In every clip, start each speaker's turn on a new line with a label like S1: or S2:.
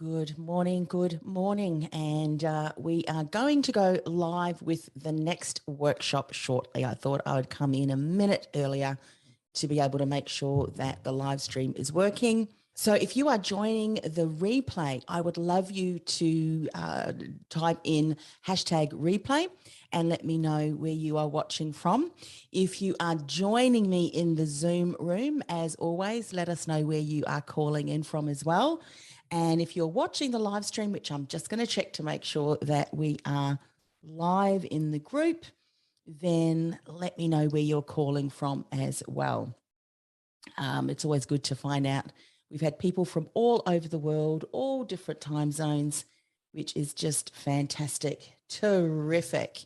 S1: Good morning. And we are going to go live with the next workshop shortly. I thought I would come in a minute earlier to be able to make sure that the live stream is working. So if you are joining the replay, I would love you to type in #replay and let me know where you are watching from. If you are joining me in the Zoom room, as always, let us know where you are calling in from as well. And if you're watching the live stream, which I'm just going to check to make sure that we are live in the group, then let me know where you're calling from as well. It's always good to find out. We've had people from all over the world, all different time zones, which is just fantastic. Terrific.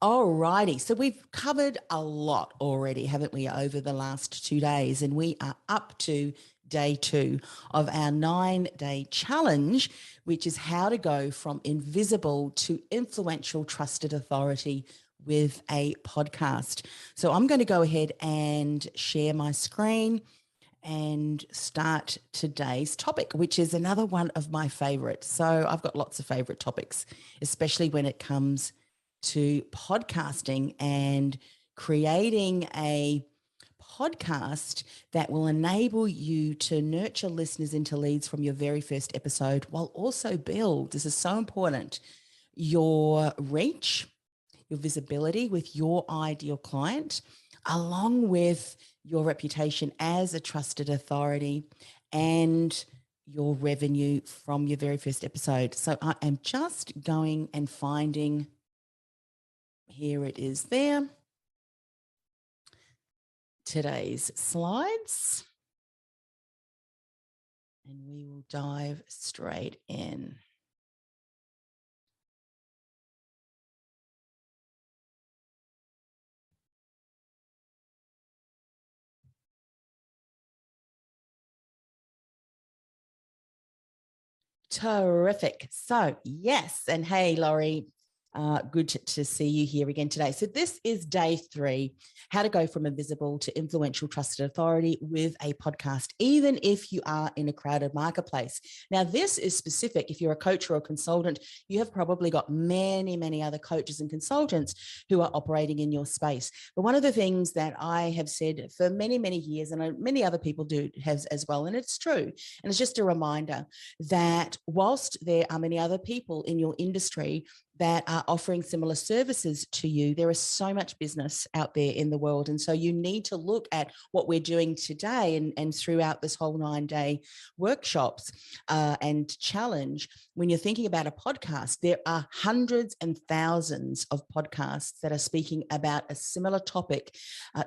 S1: All righty. So we've covered a lot already, haven't we, over the last 2 days? And we are up to day 2 of our 9-day challenge, which is how to go from invisible to influential trusted authority with a podcast. So I'm going to go ahead and share my screen and start today's topic, which is another one of my favorites. So I've got lots of favorite topics, especially when it comes to podcasting and creating a podcast that will enable you to nurture listeners into leads from your very first episode, while also build, this is so important, your reach, your visibility with your ideal client, along with your reputation as a trusted authority and your revenue from your very first episode. So I am just going and finding, here it is there, today's slides, and we will dive straight in. Terrific. So yes, and hey, Laurie, good to see you here again today. So this is day 3, how to go from invisible to influential trusted authority with a podcast, even if you are in a crowded marketplace. Now, this is specific. If you're a coach or a consultant, you have probably got many other coaches and consultants who are operating in your space. But one of the things that I have said for many years, and many other people do have as well, and it's true, and it's just a reminder that whilst there are many other people in your industry that are offering similar services to you, there is so much business out there in the world. And so you need to look at what we're doing today and throughout this whole 9-day workshops and challenge. When you're thinking about a podcast, there are hundreds and thousands of podcasts that are speaking about a similar topic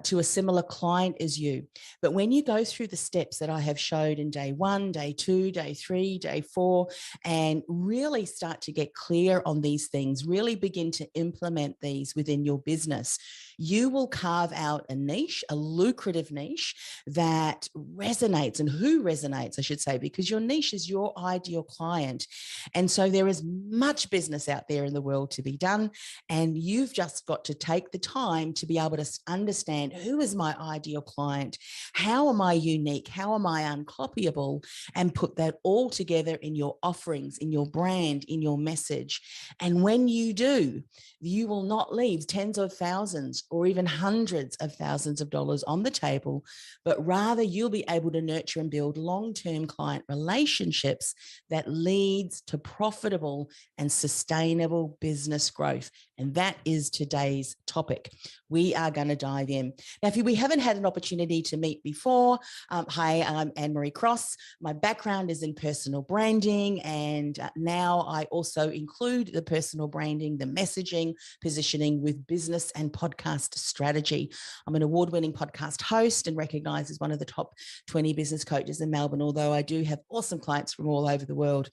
S1: to a similar client as you. But when you go through the steps that I have showed in day 1, day 2, day 3, day 4, and really start to get clear on these things, really begin to implement these within your business, you will carve out a niche, a lucrative niche that resonates, and who resonates, I should say, because your niche is your ideal client. And so there is much business out there in the world to be done. And you've just got to take the time to be able to understand, who is my ideal client? How am I unique? How am I uncopyable? And put that all together in your offerings, in your brand, in your message. And when you do, you will not leave tens of thousands or even hundreds of thousands of dollars on the table, but rather you'll be able to nurture and build long-term client relationships that leads to profitable and sustainable business growth. And that is today's topic. We are going to dive in. Now, if we haven't had an opportunity to meet before, hi, I'm Anne-Marie Cross. My background is in personal branding, and now I also include the personal branding, the messaging, positioning with business and podcast strategy. I'm an award-winning podcast host and recognized as one of the top 20 business coaches in Melbourne, although I do have awesome clients from all over the world.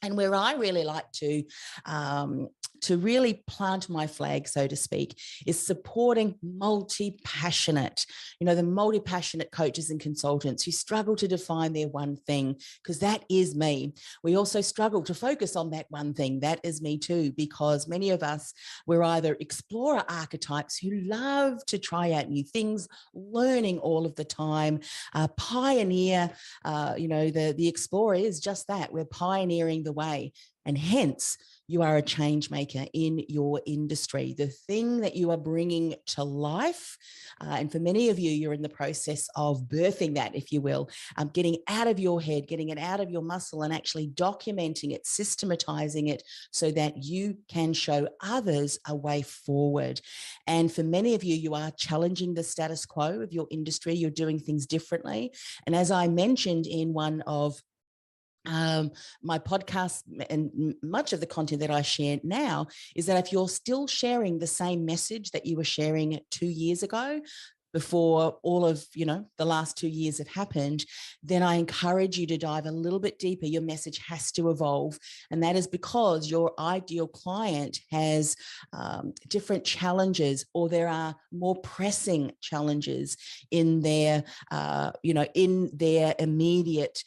S1: And where I really like to really plant my flag, so to speak, is supporting multi-passionate, the multi-passionate coaches and consultants who struggle to define their one thing, because that is me. We also struggle to focus on that one thing. That is me too, because many of us, we're either explorer archetypes who love to try out new things, learning all of the time, pioneer, the explorer is just that. We're pioneering the way. And hence, you are a change maker in your industry. The thing that you are bringing to life, and for many of you, you're in the process of birthing that, if you will, getting out of your head, getting it out of your muscle, and actually documenting it, systematizing it so that you can show others a way forward. And for many of you, you are challenging the status quo of your industry. You're doing things differently. And as I mentioned in one of my podcast and much of the content that I share now, is that if you're still sharing the same message that you were sharing 2 years ago, before all of the last 2 years have happened, then I encourage you to dive a little bit deeper. Your message has to evolve, and that is because your ideal client has different challenges, or there are more pressing challenges in their in their immediate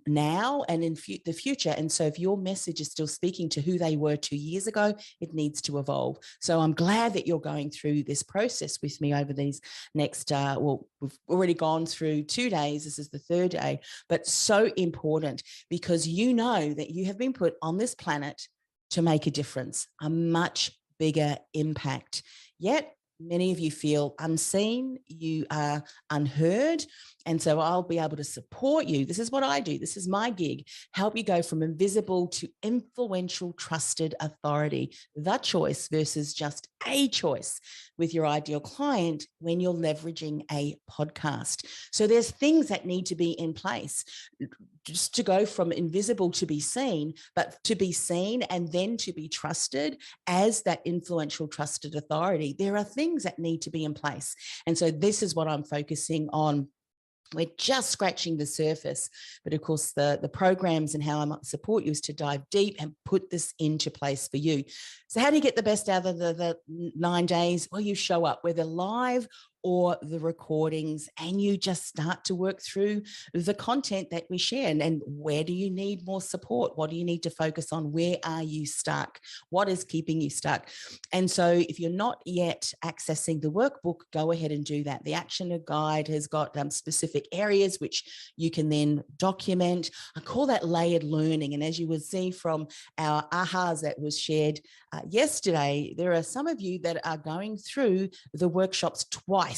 S1: now and in the future. And so if your message is still speaking to who they were 2 years ago, it needs to evolve. So I'm glad that you're going through this process with me over these next, we've already gone through 2 days. This is the third day, but so important, because you know that you have been put on this planet to make a difference, a much bigger impact. Yet many of you feel unseen, you are unheard. And so I'll be able to support you. This is what I do. This is my gig. Help you go from invisible to influential, trusted authority. The choice versus just a choice with your ideal client when you're leveraging a podcast. So there's things that need to be in place just to go from invisible to be seen, but to be seen and then to be trusted as that influential, trusted authority. There are things that need to be in place. And so this is what I'm focusing on. We're just scratching the surface, but of course the programs and how I might support you is to dive deep and put this into place for you. So how do you get the best out of the 9 days? Well, you show up, whether live or the recordings, and you just start to work through the content that we share. And where do you need more support? What do you need to focus on? Where are you stuck? What is keeping you stuck? And so if you're not yet accessing the workbook, go ahead and do that. The action guide has got specific areas which you can then document. I call that layered learning. And as you will see from our ahas that was shared yesterday, there are some of you that are going through the workshops twice,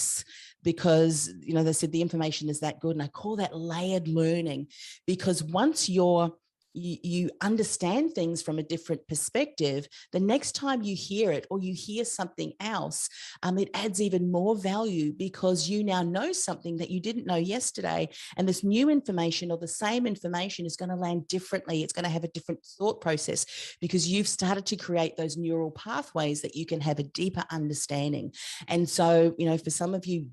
S1: because they said the information is that good. And I call that layered learning, because once you understand things from a different perspective, the next time you hear it or you hear something else, it adds even more value, because you now know something that you didn't know yesterday. And this new information or the same information is going to land differently. It's going to have a different thought process, because you've started to create those neural pathways that you can have a deeper understanding. And so, for some of you,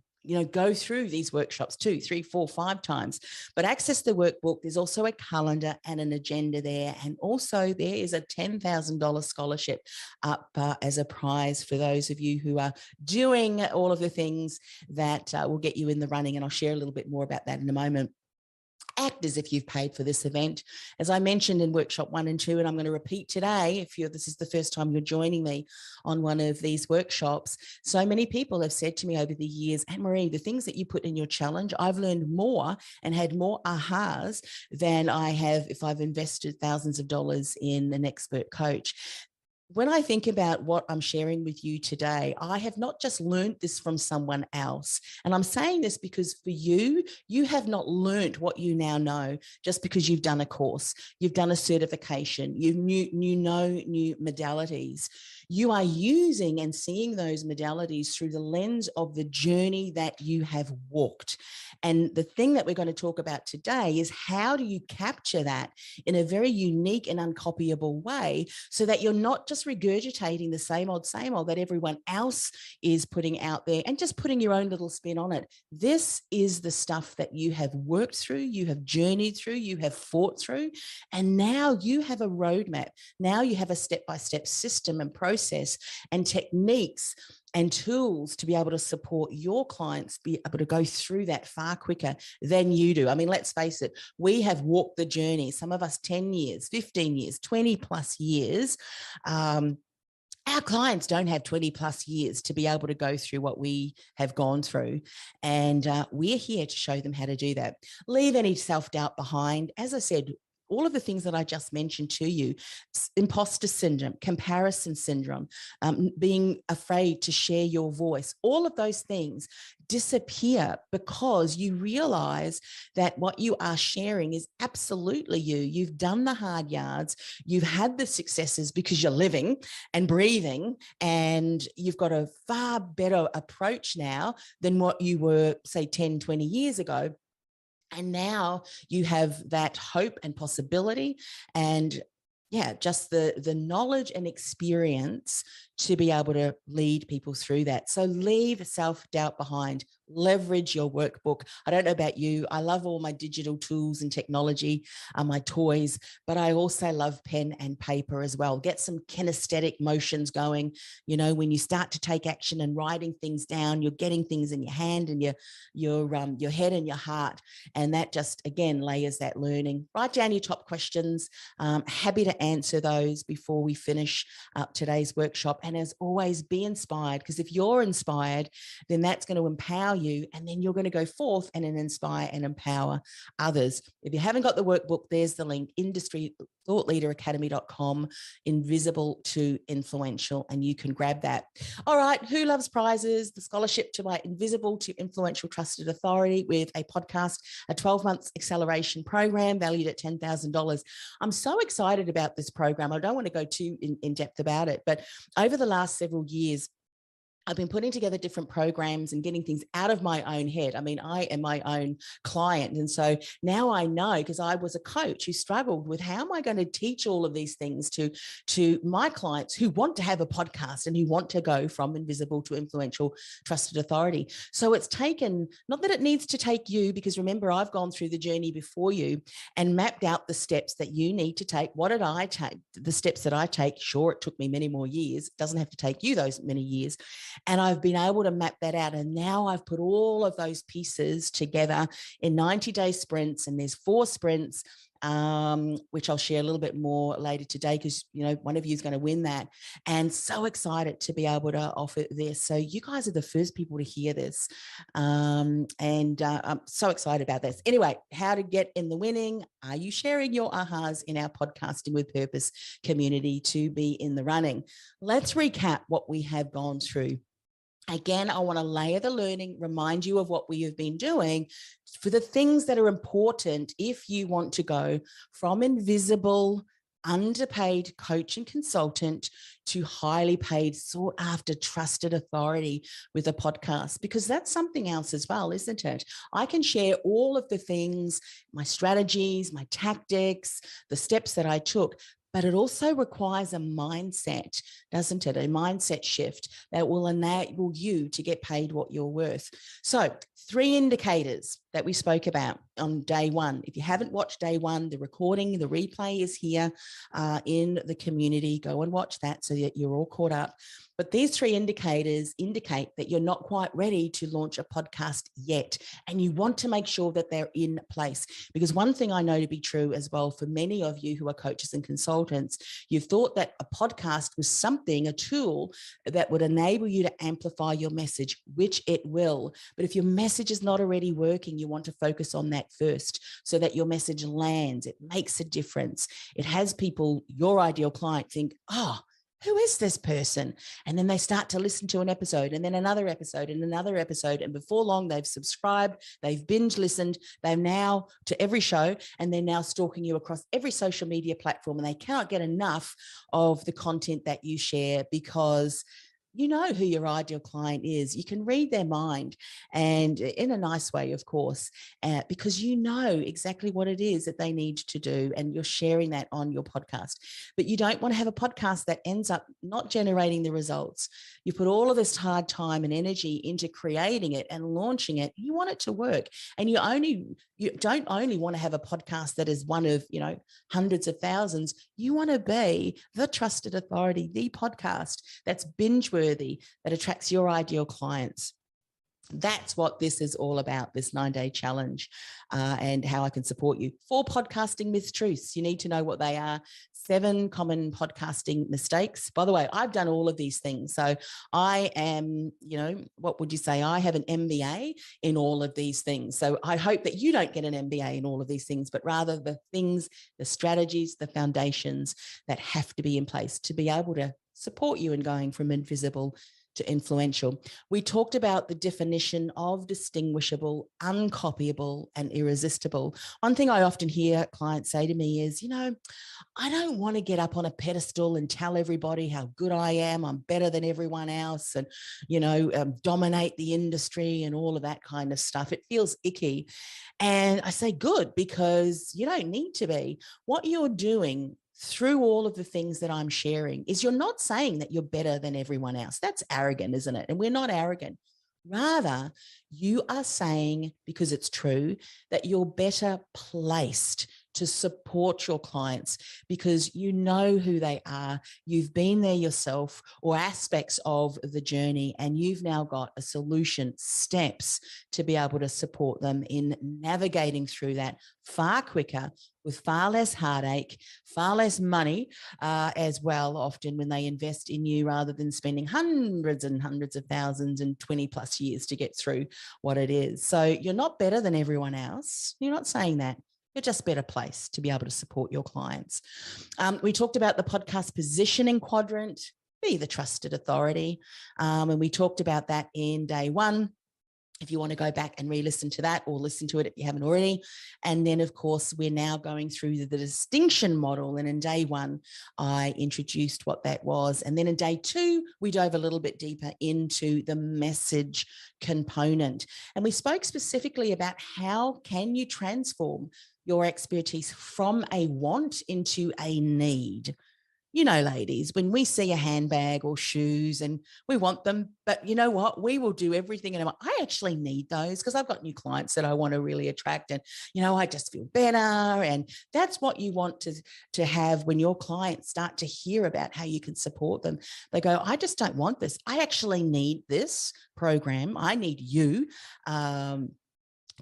S1: go through these workshops 2, 3, 4, 5 times, but access the workbook. There's also a calendar and an agenda there. And also there is a $10,000 scholarship up as a prize for those of you who are doing all of the things that will get you in the running. And I'll share a little bit more about that in a moment. Act as if you've paid for this event. As I mentioned in workshop 1 and 2, and I'm going to repeat today, if this is the first time you're joining me on one of these workshops, so many people have said to me over the years, Anne-Marie, the things that you put in your challenge, I've learned more and had more ahas than I have if I've invested thousands of dollars in an expert coach. When I think about what I'm sharing with you today, I have not just learned this from someone else. And I'm saying this because for you, you have not learned what you now know just because you've done a course, you've done a certification, you know new modalities. you are using and seeing those modalities through the lens of the journey that you have walked. And the thing that we're going to talk about today is how do you capture that in a very unique and uncopyable way so that you're not just regurgitating the same old that everyone else is putting out there and just putting your own little spin on it. This is the stuff that you have worked through, you have journeyed through, you have fought through, and now you have a roadmap. Now you have a step-by-step system and process and techniques and tools to be able to support your clients be able to go through that far quicker than you do. I mean, let's face it, we have walked the journey, some of us 10 years, 15 years, 20 plus years. Our clients don't have 20 plus years to be able to go through what we have gone through. And we're here to show them how to do that. Leave any self-doubt behind. As I said, all of the things that I just mentioned to you, imposter syndrome, comparison syndrome, being afraid to share your voice, all of those things disappear because you realize that what you are sharing is absolutely you. You've done the hard yards, you've had the successes because you're living and breathing, and you've got a far better approach now than what you were, say, 10, 20 years ago. And now you have that hope and possibility and just the knowledge and experience to be able to lead people through that. So leave self-doubt behind, leverage your workbook. I don't know about you. I love all my digital tools and technology, my toys, but I also love pen and paper as well. Get some kinesthetic motions going. You know, when you start to take action and writing things down, you're getting things in your hand and your head and your heart. And that just, again, layers that learning. Write down your top questions. Happy to answer those before we finish up today's workshop. And as always, be inspired, because if you're inspired, then that's going to empower you, and then you're going to go forth and inspire and empower others. If you haven't got the workbook, there's the link, industrythoughtleaderacademy.com, invisible to influential, and you can grab that. All right, who loves prizes? The scholarship to my invisible to influential trusted authority with a podcast, a 12-month acceleration program valued at $10,000. I'm so excited about this program. I don't want to go too in depth about it, but over the last several years, I've been putting together different programs and getting things out of my own head. I mean, I am my own client. And so now I know, because I was a coach who struggled with how am I going to teach all of these things to my clients who want to have a podcast and who want to go from invisible to influential trusted authority. So it's taken, not that it needs to take you, because remember, I've gone through the journey before you and mapped out the steps that you need to take. What did I take? The steps that I take, sure, it took me many more years. It doesn't have to take you those many years. And I've been able to map that out. And now I've put all of those pieces together in 90-day sprints. And there's 4 sprints, which I'll share a little bit more later today, because, you know, one of you is going to win that. And so excited to be able to offer this. So you guys are the first people to hear this. I'm so excited about this. Anyway, how to get in the winning. Are you sharing your ahas in our Podcasting with Purpose community to be in the running? Let's recap what we have gone through. Again, I want to layer the learning, remind you of what we have been doing for the things that are important if you want to go from invisible, underpaid coach and consultant to highly paid, sought after, trusted authority with a podcast, because that's something else as well, isn't it? I can share all of the things, my strategies, my tactics, the steps that I took, but it also requires a mindset, doesn't it? A mindset shift that will enable you to get paid what you're worth. So 3 indicators that we spoke about on day 1. If you haven't watched day 1, the recording, the replay is here in the community. Go and watch that so that you're all caught up. But these 3 indicators indicate that you're not quite ready to launch a podcast yet. And you want to make sure that they're in place. Because one thing I know to be true as well, for many of you who are coaches and consultants, you've thought that a podcast was something, a tool that would enable you to amplify your message, which it will. But if your message is not already working, you want to focus on that first so that your message lands. It makes a difference. It has people, your ideal client, think, oh, who is this person? And then they start to listen to an episode and then another episode and another episode. And before long, they've subscribed, they've binge listened, they're now to every show, and they're now stalking you across every social media platform. And they cannot get enough of the content that you share because you know who your ideal client is. You can read their mind, and in a nice way, of course, because you know exactly what it is that they need to do, and you're sharing that on your podcast. But you don't want to have a podcast that ends up not generating the results. You put all of this hard time and energy into creating it and launching it. You want it to work, and you don't only want to have a podcast that is one of, hundreds of thousands. You want to be the trusted authority, the podcast that's binge worthy, that attracts your ideal clients. That's what this is all about, this 9-day challenge, and how I can support you. 4 podcasting mistruths. You need to know what they are. 7 common podcasting mistakes. By the way, I've done all of these things. So I am, what would you say? I have an MBA in all of these things. So I hope that you don't get an MBA in all of these things, but rather the things, the strategies, the foundations that have to be in place to be able to support you in going from invisible to influential. We talked about the definition of distinguishable, uncopyable, and irresistible. One thing I often hear clients say to me is, I don't want to get up on a pedestal and tell everybody how good I am. I'm better than everyone else, and, dominate the industry and all of that kind of stuff. It feels icky. And I say, good, because you don't need to be. What you're doing through all of the things that I'm sharing is you're not saying that you're better than everyone else. That's arrogant, isn't it? And we're not arrogant. Rather, you are saying, because it's true, that you're better placed to support your clients because you know who they are, you've been there yourself, or aspects of the journey, and you've now got a solution, steps to be able to support them in navigating through that far quicker, with far less heartache, far less money as well, often when they invest in you, rather than spending hundreds and hundreds of thousands and 20 plus years to get through what it is. So you're not better than everyone else. You're not saying that. You're just better placed to be able to support your clients. We talked about the podcast positioning quadrant, be the trusted authority. And we talked about that in day 1. If you want to go back and re-listen to that, or listen to it if you haven't already. And then, of course, we're now going through the distinction model. And in day 1, I introduced what that was. And then in day 2, we dove a little bit deeper into the message component. And we spoke specifically about how can you transform your expertise from a want into a need. Ladies, when we see a handbag or shoes and we want them, but you know what? We will do everything. And I actually need those because I've got new clients that I want to really attract. And, I just feel better. And that's what you want to have when your clients start to hear about how you can support them. They go, I just don't want this. I actually need this program. I need you.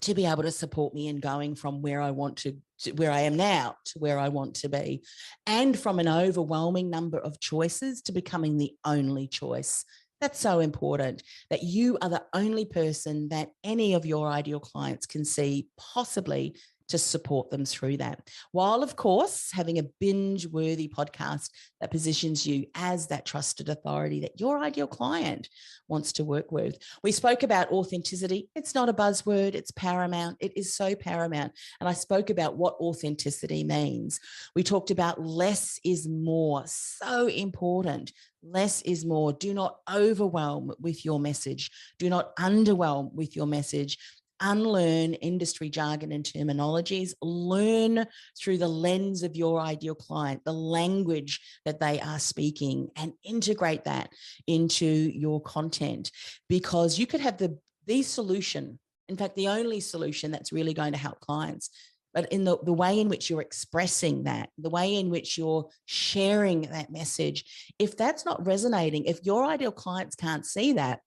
S1: To be able to support me in going from where I want to where I am now to where I want to be, and from an overwhelming number of choices to becoming the only choice. That's so important, that you are the only person that any of your ideal clients can see possibly to support them through that. While, of course, having a binge-worthy podcast that positions you as that trusted authority that your ideal client wants to work with. We spoke about authenticity. It's not a buzzword. It's paramount. It is so paramount. And I spoke about what authenticity means. We talked about less is more. So important. Less is more. Do not overwhelm with your message. Do not underwhelm with your message. Unlearn industry jargon and terminologies. Learn through the lens of your ideal client, the language that they are speaking, and integrate that into your content, because you could have the solution, in fact, the only solution that's really going to help clients. But in the way in which you're expressing that, the way in which you're sharing that message, if that's not resonating, if your ideal clients can't see that,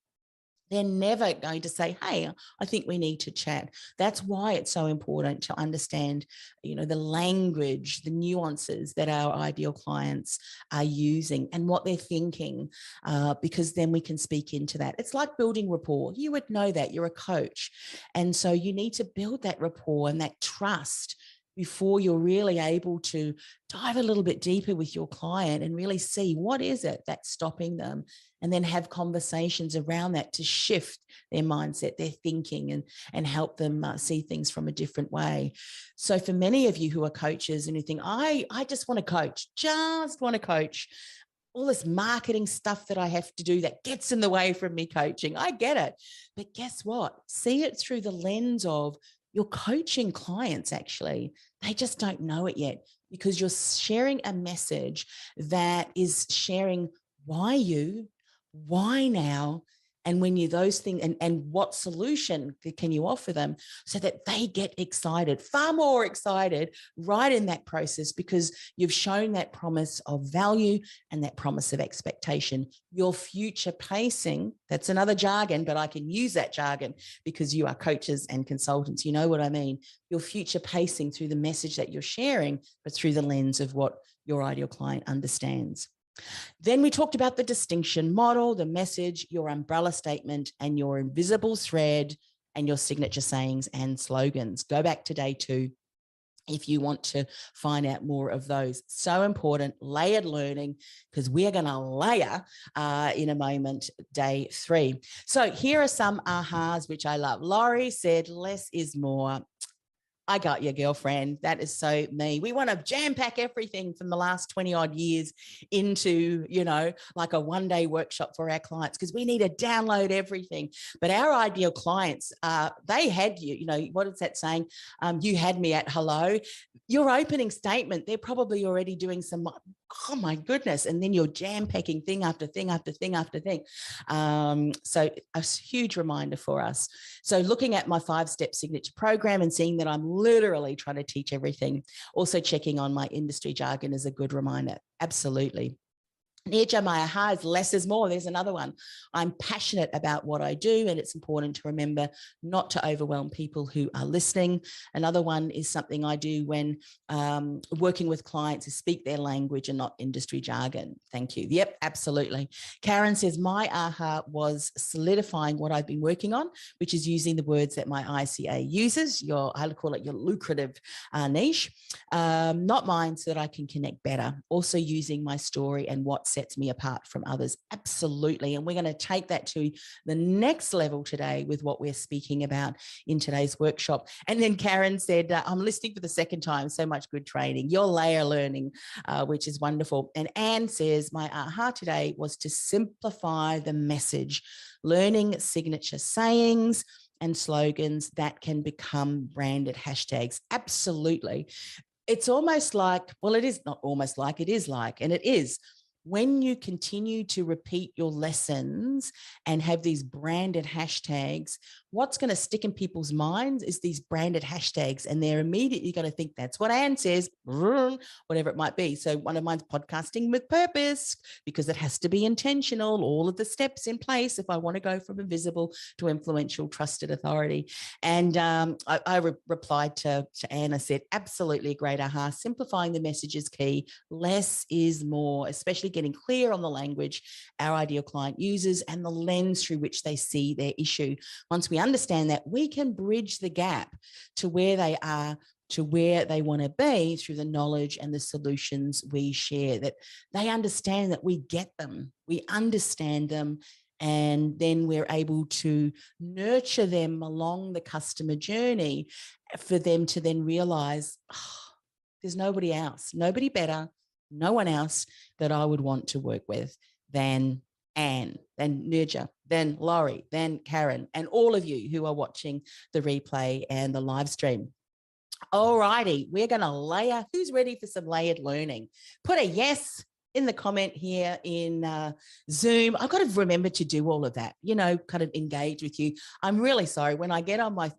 S1: they're never going to say, hey, I think we need to chat. That's why it's so important to understand, the language, the nuances that our ideal clients are using and what they're thinking, because then we can speak into that. It's like building rapport. You would know that. You're a coach. And so you need to build that rapport and that trust before you're really able to dive a little bit deeper with your client and really see what is it that's stopping them, and then have conversations around that to shift their mindset, their thinking, and help them see things from a different way. So for many of you who are coaches and you think, I just want to coach, all this marketing stuff that I have to do that gets in the way from me coaching. I get it. But guess what? See it through the lens of your coaching clients, actually. They just don't know it yet, because you're sharing a message that is sharing why you, why now, and when you those things, and what solution can you offer them, so that they get excited, far more excited right in that process, because you've shown that promise of value and that promise of expectation. Your future pacing, that's another jargon, but I can use that jargon because you are coaches and consultants. You know what I mean? Your future pacing through the message that you're sharing, but through the lens of what your ideal client understands. Then we talked about the distinction model, the message, your umbrella statement, and your invisible thread, and your signature sayings and slogans. Go back to day 2 if you want to find out more of those. So important, layered learning, because we are going to layer in a moment, day 3. So here are some ahas, which I love. Laurie said, less is more. I got you, girlfriend. That is so me. We want to jam pack everything from the last 20 odd years into, like a one-day workshop for our clients, because we need to download everything. But our ideal clients, they had you, what is that saying? You had me at hello. Your opening statement, they're probably already doing some, oh my goodness. And then you're jam packing thing after thing after thing after thing. So a huge reminder for us. So looking at my 5-step signature program and seeing that I'm literally trying to teach everything. Also checking on my industry jargon is a good reminder. Absolutely. Nirja, my aha is less is more. There's another one. I'm passionate about what I do, and it's important to remember not to overwhelm people who are listening. Another one is something I do when working with clients is speak their language and not industry jargon. Thank you. Yep, absolutely. Karen says, my aha was solidifying what I've been working on, which is using the words that my ICA uses, I call it your lucrative niche, not mine, so that I can connect better. Also using my story and what sets me apart from others. Absolutely. And we're going to take that to the next level today with what we're speaking about in today's workshop. And then Karen said, I'm listening for the second time. So much good training. Your layer learning, which is wonderful. And Anne says, my aha today was to simplify the message, learning signature sayings and slogans that can become branded hashtags. Absolutely. It's almost like, well, it is not almost like, it is like, and it is. When you continue to repeat your lessons and have these branded hashtags, what's going to stick in people's minds is these branded hashtags, and they're immediately going to think that's what Anne says, whatever it might be. So one of mine's podcasting with purpose, because it has to be intentional, all of the steps in place if I want to go from invisible to influential, trusted authority. And I replied to Anne, I said, absolutely a great aha. Simplifying the message is key. Less is more, especially getting clear on the language our ideal client uses and the lens through which they see their issue. Once we understand that, we can bridge the gap to where they are, to where they want to be, through the knowledge and the solutions we share, that they understand that we get them, we understand them, and then we're able to nurture them along the customer journey for them to then realize, there's nobody else, nobody better, no one else that I would want to work with than Anne, then Nirja, then Laurie, then Karen, and all of you who are watching the replay and the live stream. All righty, we're going to layer. Who's ready for some layered learning? Put a yes in the comment here in Zoom. I've got to remember to do all of that, kind of engage with you. I'm really sorry. When I get on my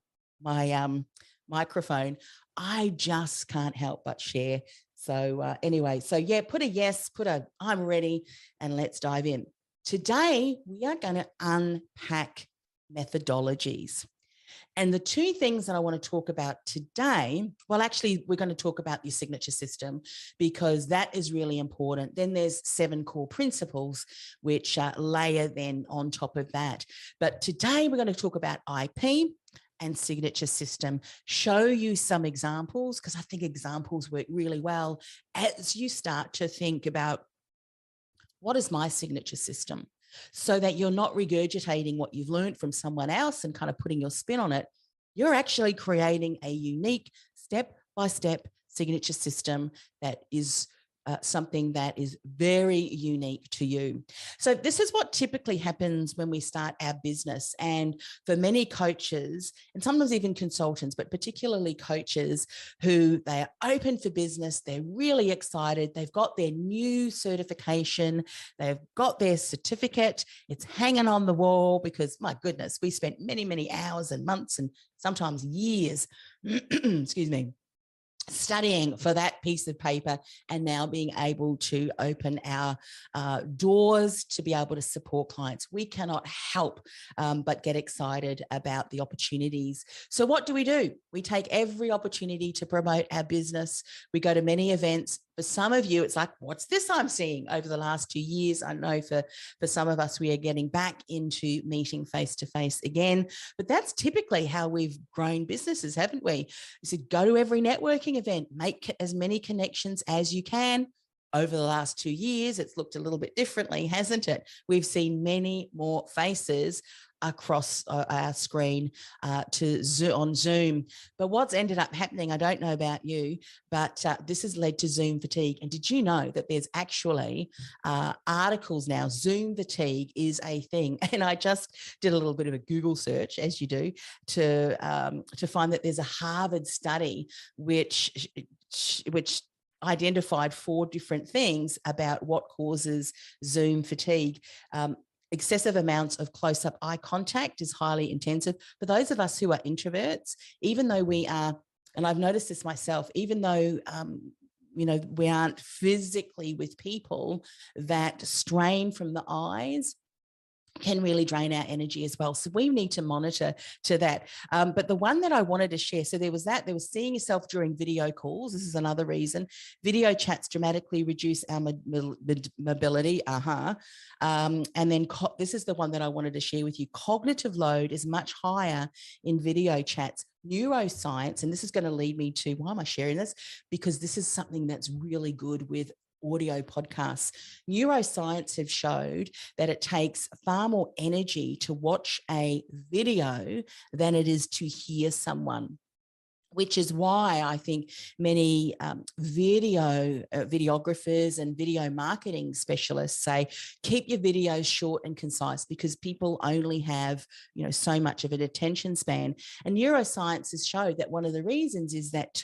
S1: microphone, I just can't help but share. So anyway, so yeah, put a yes, put a I'm ready, and let's dive in. Today, we are going to unpack methodologies. And the two things that I want to talk about today, well, actually, we're going to talk about your signature system, because that is really important. Then there's 7 core principles, which layer then on top of that. But today, we're going to talk about IP and signature system, show you some examples, because I think examples work really well as you start to think about, what is my signature system? So that you're not regurgitating what you've learned from someone else and kind of putting your spin on it. You're actually creating a unique step-by-step signature system that is something that is very unique to you. So this is what typically happens when we start our business. And for many coaches, and sometimes even consultants, but particularly coaches, who they are open for business, they're really excited, they've got their new certification, they've got their certificate, it's hanging on the wall, because my goodness, we spent many, many hours and months and sometimes years, excuse me, studying for that piece of paper, and now being able to open our doors to be able to support clients. We cannot help but get excited about the opportunities. So what do? We take every opportunity to promote our business. We go to many events. For some of you, it's like, what's this I'm seeing over the last 2 years? I know for some of us, we are getting back into meeting face-to-face again, but that's typically how we've grown businesses, haven't we? We said, go to every networking event, make as many connections as you can. Over the last 2 years, it's looked a little bit differently, hasn't it? We've seen many more faces across our screen on Zoom. But what's ended up happening, I don't know about you, but this has led to Zoom fatigue. And did you know that there's actually articles now? Zoom fatigue is a thing. And I just did a little bit of a Google search, as you do, to find that there's a Harvard study which identified 4 different things about what causes Zoom fatigue. Excessive amounts of close-up eye contact is highly intensive. For those of us who are introverts, even though we are, and I've noticed this myself, even though we aren't physically with people, that strain from the eyes can really drain our energy as well. So we need to monitor to that. But the one that I wanted to share, so there was seeing yourself during video calls. This is another reason. Video chats dramatically reduce our mobility. And then this is the one that I wanted to share with you. Cognitive load is much higher in video chats. Neuroscience, and this is going to lead me to, why am I sharing this? Because this is something that's really good with audio podcasts. Neuroscience have showed that it takes far more energy to watch a video than it is to hear someone, which is why I think many videographers and video marketing specialists say, keep your videos short and concise, because people only have, so much of an attention span. And neuroscience has showed that one of the reasons is that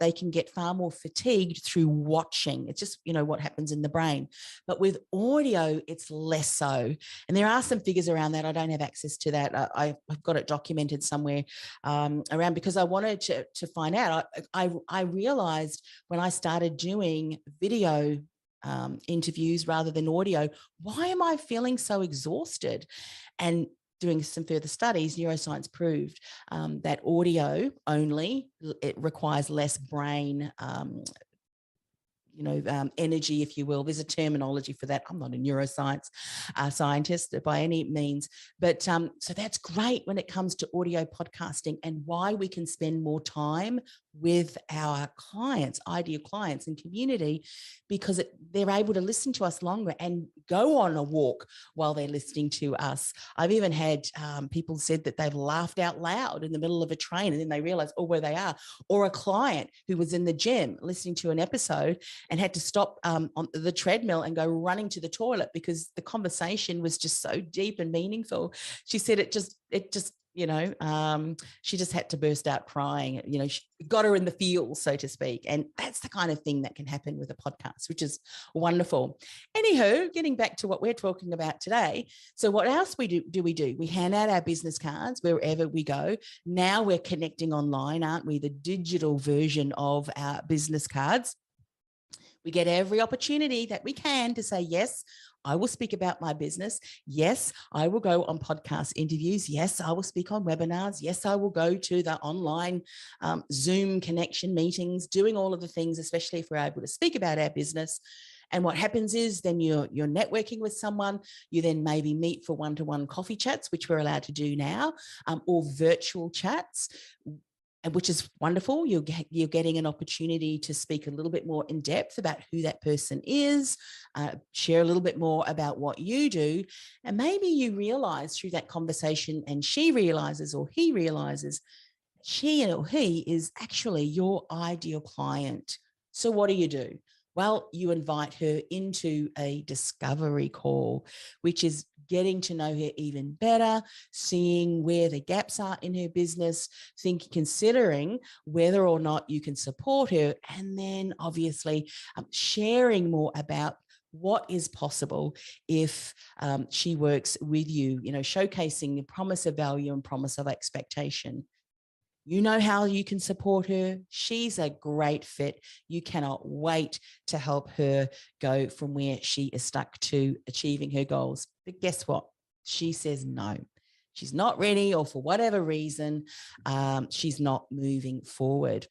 S1: they can get far more fatigued through watching. It's just, what happens in the brain. But with audio, it's less so. And there are some figures around that. I don't have access to that. I've got it documented somewhere around, because I wanted to find out. I realized when I started doing video interviews rather than audio, why am I feeling so exhausted? And doing some further studies, neuroscience proved that audio only, it requires less brain energy, if you will. There's a terminology for that. I'm not a neuroscience scientist by any means, but so that's great when it comes to audio podcasting, and why we can spend more time with our clients, ideal clients and community, because they're able to listen to us longer and go on a walk while they're listening to us. I've even had people said that they've laughed out loud in the middle of a train, and then they realize, where they are. Or a client who was in the gym listening to an episode and had to stop on the treadmill and go running to the toilet because the conversation was just so deep and meaningful. She said it just she just had to burst out crying. She got her in the feels, so to speak. And that's the kind of thing that can happen with a podcast, which is wonderful. Anywho, getting back to what we're talking about today. So what else we do? We hand out our business cards wherever we go. Now we're connecting online, aren't we? The digital version of our business cards. We get every opportunity that we can to say, yes, I will speak about my business. Yes, I will go on podcast interviews. Yes, I will speak on webinars. Yes, I will go to the online Zoom connection meetings, doing all of the things, especially if we're able to speak about our business. And what happens is then you're networking with someone. You then maybe meet for one-to-one coffee chats, which we're allowed to do now, or virtual chats, which is wonderful. You're getting an opportunity to speak a little bit more in depth about who that person is, share a little bit more about what you do. And maybe you realize through that conversation, and she realizes or he realizes, she or he is actually your ideal client. So what do? Well, you invite her into a discovery call, which is getting to know her even better, seeing where the gaps are in her business, considering whether or not you can support her, and then obviously sharing more about what is possible if she works with you, showcasing the promise of value and promise of expectation. You know how you can support her. She's a great fit. You cannot wait to help her go from where she is stuck to achieving her goals. But guess what? She says no. She's not ready, or for whatever reason, she's not moving forward.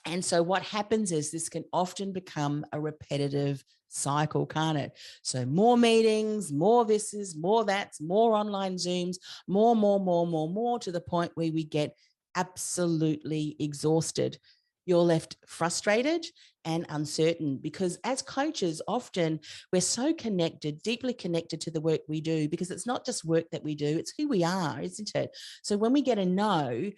S1: And so what happens is this can often become a repetitive cycle, can't it? So more meetings, more thises, more that's, more online Zooms, more, to the point where we get absolutely exhausted. You're left frustrated and uncertain, because as coaches, often we're so connected, deeply connected to the work we do, because it's not just work that we do, it's who we are, isn't it? So when we get a no,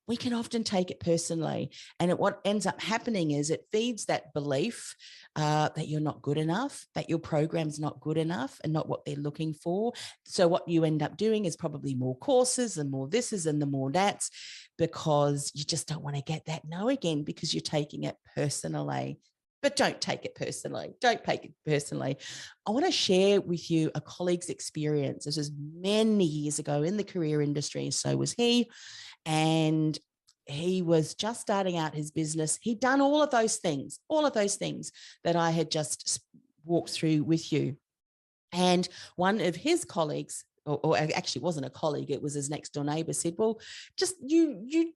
S1: we can often take it personally. And what ends up happening is it feeds that belief that you're not good enough, that your program's not good enough and not what they're looking for. So what you end up doing is probably more courses and more thises and the more that's, because you just don't want to get that no again, because you're taking it personally. But don't take it personally. Don't take it personally. I want to share with you a colleague's experience. This was many years ago in the career industry, and so was he. And he was just starting out his business. He'd done all of those things that I had just walked through with you. And one of his colleagues, or actually wasn't a colleague, it was his next door neighbor, said, well, just you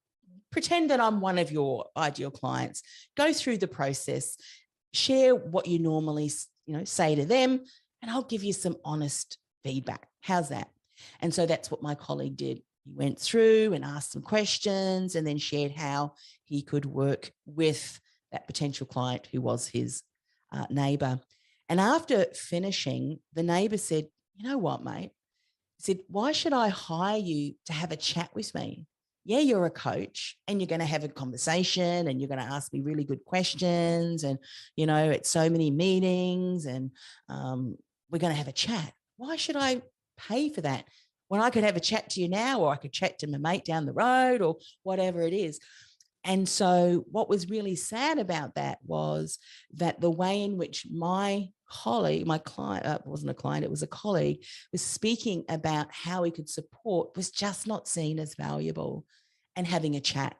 S1: pretend that I'm one of your ideal clients, go through the process, share what you normally, say to them, and I'll give you some honest feedback. How's that? And so that's what my colleague did. He went through and asked some questions and then shared how he could work with that potential client who was his neighbor. And after finishing, the neighbor said, you know what, mate? He said, why should I hire you to have a chat with me? Yeah, you're a coach and you're going to have a conversation and you're going to ask me really good questions. And, it's so many meetings and we're going to have a chat. Why should I pay for that when I could have a chat to you now, or I could chat to my mate down the road, or whatever it is? And so what was really sad about that was that the way in which my client, wasn't a client, it was a colleague, was speaking about how he could support was just not seen as valuable, and having a chat.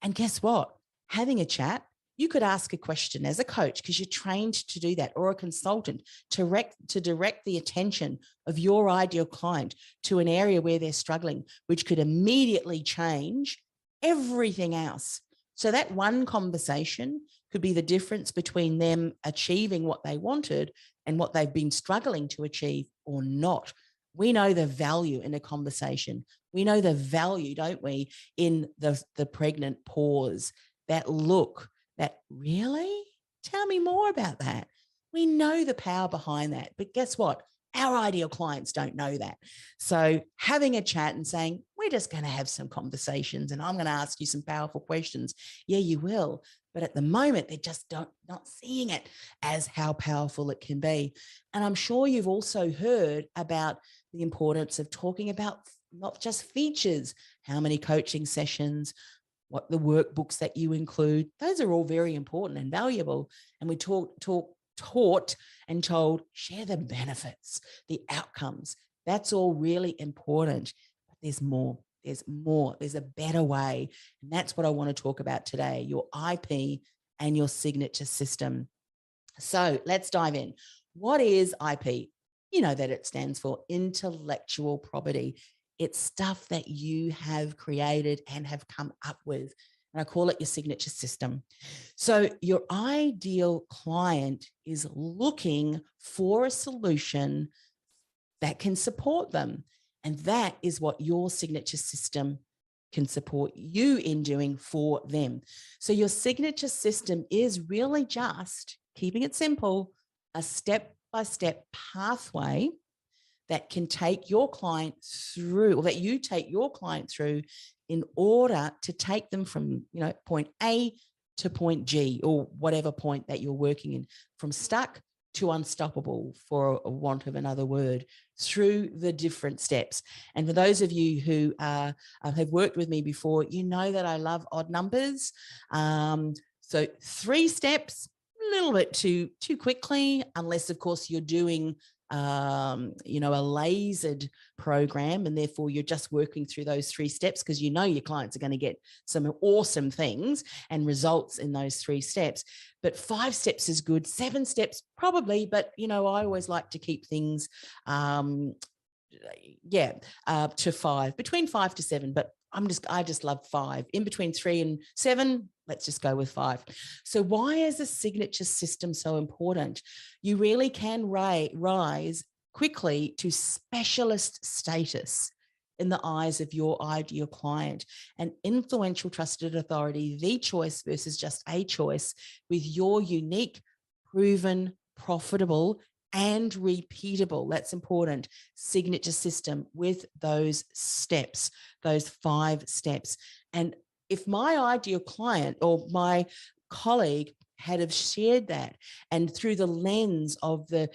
S1: And guess what? Having a chat, you could ask a question as a coach, because you're trained to do that, or a consultant to direct the attention of your ideal client to an area where they're struggling, which could immediately change everything else. So that one conversation could be the difference between them achieving what they wanted and what they've been struggling to achieve or not. We know the value in a conversation. We know the value, don't we, in the pregnant pause, that look, that really? Tell me more about that. We know the power behind that. But guess what? Our ideal clients don't know that. So having a chat and saying, we're just going to have some conversations and I'm going to ask you some powerful questions. Yeah, you will. But at the moment, they're just not seeing it as how powerful it can be. And I'm sure you've also heard about the importance of talking about not just features, how many coaching sessions, what the workbooks that you include. Those are all very important and valuable. And we taught and told, share the benefits, the outcomes. That's all really important. But there's more. There's a better way. And that's what I want to talk about today, your IP and your signature system. So let's dive in. What is IP? You know that it stands for intellectual property. It's stuff that you have created and have come up with. And I call it your signature system. So your ideal client is looking for a solution that can support them. And that is what your signature system can support you in doing for them. So your signature system is really just, keeping it simple, a step-by-step pathway that can take your client through, or that you take your client through, in order to take them from, point A to point G, or whatever point that you're working in, from stuck to unstoppable, for a want of another word, through the different steps. And for those of you who have worked with me before, you know that I love odd numbers. So 3 steps, a little bit too quickly, unless of course you're doing a lasered program, and therefore you're just working through those 3 steps because you know your clients are going to get some awesome things and results in those 3 steps. But 5 steps is good, 7 steps probably, but I always like to keep things to 5, between 5 to 7, but I just love 5. In between 3 and 7, let's just go with 5. So why is a signature system so important? You really can rise quickly to specialist status in the eyes of your ideal client. An influential trusted authority, the choice versus just a choice, with your unique, proven, profitable, and repeatable, that's important, signature system with those steps, those 5 steps. And if my ideal client or my colleague had have shared that, and through the lens of the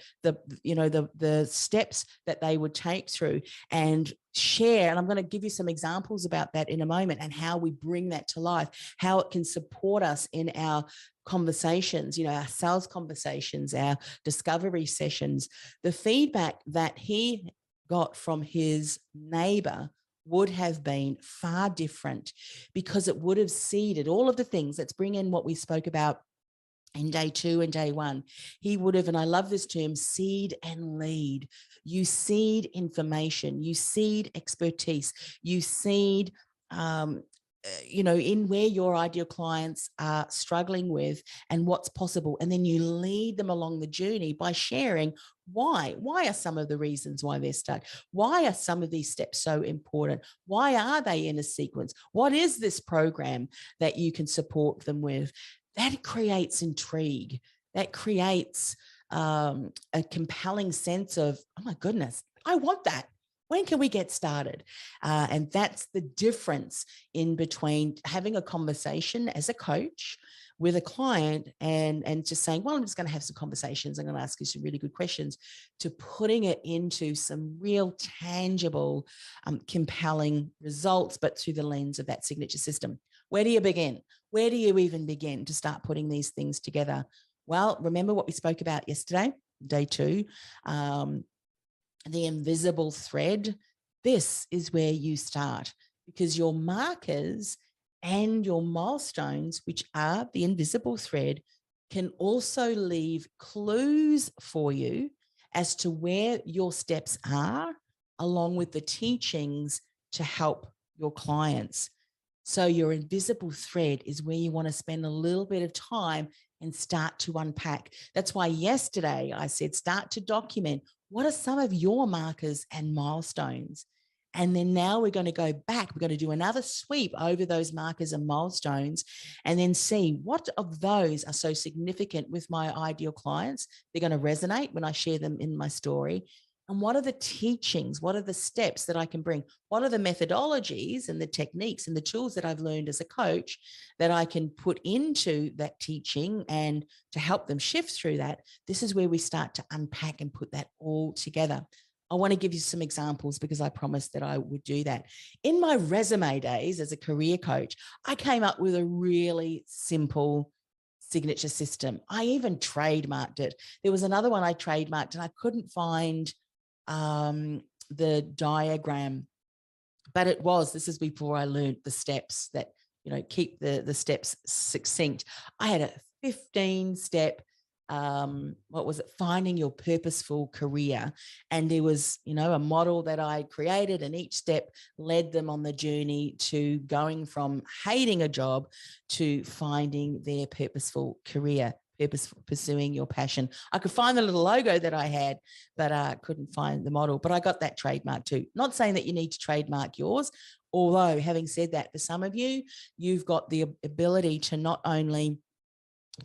S1: steps that they would take through and share, and I'm going to give you some examples about that in a moment, and how we bring that to life, how it can support us in our conversations, our sales conversations, our discovery sessions. The feedback that he got from his neighbor would have been far different, because it would have seeded all of the things. Let's bring in what we spoke about in day 2 and day 1. He would have, and I love this term, seed and lead. You seed information, you seed expertise, you seed in where your ideal clients are struggling with and what's possible. And then you lead them along the journey by sharing why are some of the reasons why they're stuck? Why are some of these steps so important? Why are they in a sequence? What is this program that you can support them with? That creates intrigue. That creates a compelling sense of, oh my goodness, I want that. When can we get started? And that's the difference in between having a conversation as a coach with a client and just saying, well, I'm just going to have some conversations. I'm going to ask you some really good questions, to putting it into some real tangible, compelling results, but through the lens of that signature system. Where do you begin? Where do you even begin to start putting these things together? Well, remember what we spoke about yesterday, day 2, the invisible thread. This is where you start, because your markers and your milestones, which are the invisible thread, can also leave clues for you as to where your steps are, along with the teachings to help your clients. So your invisible thread is where you want to spend a little bit of time and start to unpack. That's why yesterday I said, start to document what are some of your markers and milestones. And then now we're going to go back. We're going to do another sweep over those markers and milestones, and then see what of those are so significant with my ideal clients. They're going to resonate when I share them in my story. And what are the teachings? What are the steps that I can bring? What are the methodologies and the techniques and the tools that I've learned as a coach that I can put into that teaching and to help them shift through that? This is where we start to unpack and put that all together. I want to give you some examples because I promised that I would do that. In my resume days as a career coach, I came up with a really simple signature system. I even trademarked it. There was another one I trademarked and I couldn't find the diagram, but this is before I learned the steps that, keep the steps succinct. I had a 15-step what was it? Finding your purposeful career. And there was, a model that I created, and each step led them on the journey to going from hating a job to finding their purposeful career, pursuing your passion. I could find the little logo that I had, but I couldn't find the model. But I got that trademark too. Not saying that you need to trademark yours, although having said that, for some of you, you've got the ability to not only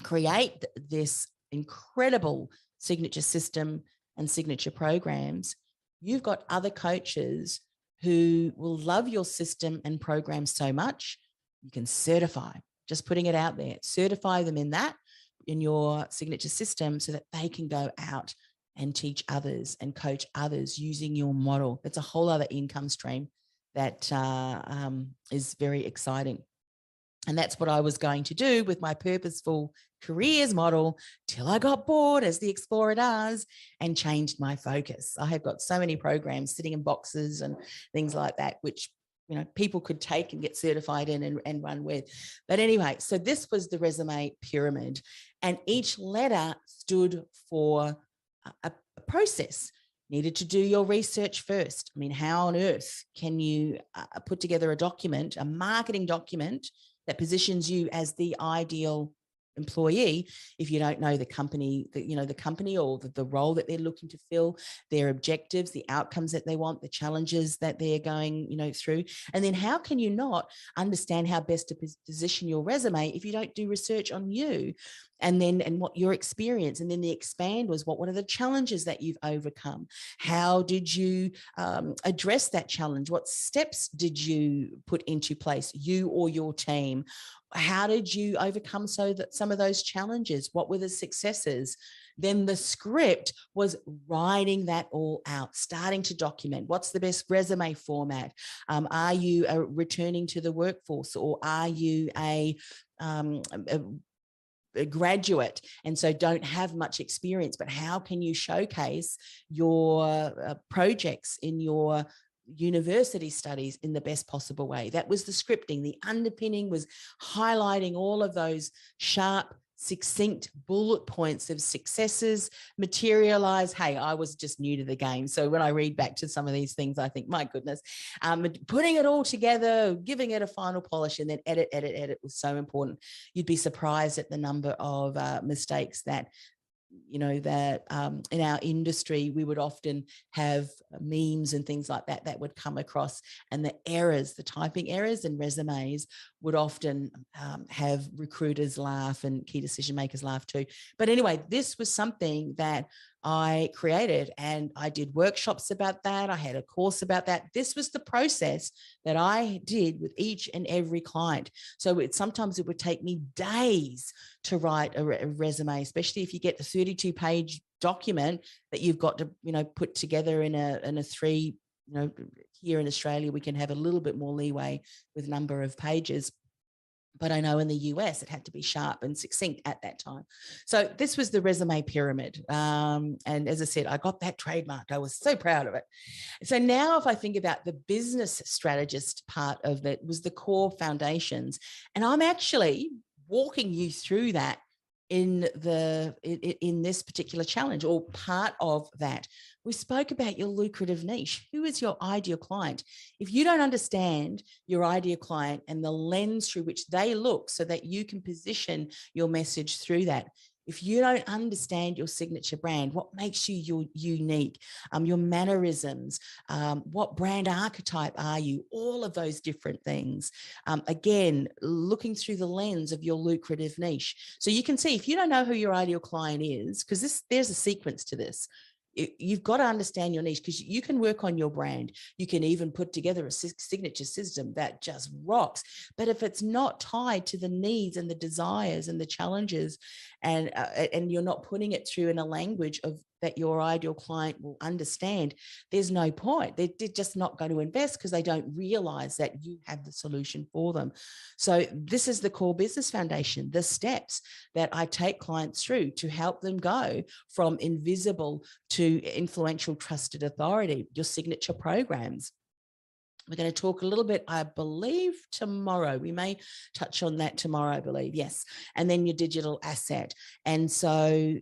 S1: create this incredible signature system and signature programs, you've got other coaches who will love your system and program so much, you can certify, just putting it out there, certify them in your signature system so that they can go out and teach others and coach others using your model. That's a whole other income stream that is very exciting. And that's what I was going to do with my purposeful careers model till I got bored, as the explorer does, and changed my focus. I have got so many programs sitting in boxes and things like that, which people could take and get certified in and run with. But anyway, so this was the resume pyramid, and each letter stood for a process. Needed to do your research first. I mean, how on earth can you put together a document, a marketing document that positions you as the ideal employee if you don't know the company, the company or the role that they're looking to fill, their objectives, the outcomes that they want, the challenges that they're going, through. And then how can you not understand how best to position your resume if you don't do research on you and what your experience? And then the expand was what are the challenges that you've overcome? How did you address that challenge? What steps did you put into place, you or your team? How did you overcome some of those challenges? What were the successes? Then the script was writing that all out, starting to document. What's the best resume format? Are you returning to the workforce, or are you a graduate and so don't have much experience? But how can you showcase your projects in your university studies in the best possible way? That was the scripting. The underpinning was highlighting all of those sharp, succinct bullet points of successes materialize. Hey, I was just new to the game, so when I read back to some of these things, I think, my goodness, putting it all together, giving it a final polish, and then edit was so important. You'd be surprised at the number of mistakes that that in our industry we would often have memes and things like that would come across, and the typing errors and resumes would often have recruiters laugh and key decision makers laugh too. But anyway, this was something that I created, and I did workshops about that. I had a course about that. This was the process that I did with each and every client. So sometimes it would take me days to write a resume, especially if you get the 32-page document that you've got to, put together in a 3, here in Australia, we can have a little bit more leeway with number of pages. But I know in the US, it had to be sharp and succinct at that time. So this was the resume pyramid. And as I said, I got that trademarked. I was so proud of it. So now if I think about the business strategist part of it, was the core foundations. And I'm actually walking you through that in this particular challenge, or part of that. We spoke about your lucrative niche. Who is your ideal client? If you don't understand your ideal client and the lens through which they look so that you can position your message through that, if you don't understand your signature brand, what makes you unique, your mannerisms, what brand archetype are you, all of those different things. Again, looking through the lens of your lucrative niche. So you can see, if you don't know who your ideal client is, because there's a sequence to this. You've got to understand your niche, because you can work on your brand. You can even put together a signature system that just rocks. But if it's not tied to the needs and the desires and the challenges, and you're not putting it through in a language that your ideal client will understand, there's no point. They're just not going to invest, because they don't realize that you have the solution for them. So this is the core business foundation, the steps that I take clients through to help them go from invisible to influential, trusted authority, your signature programs. We're going to talk a little bit, I believe, tomorrow. We may touch on that tomorrow, I believe. Yes. And then your digital asset. And so,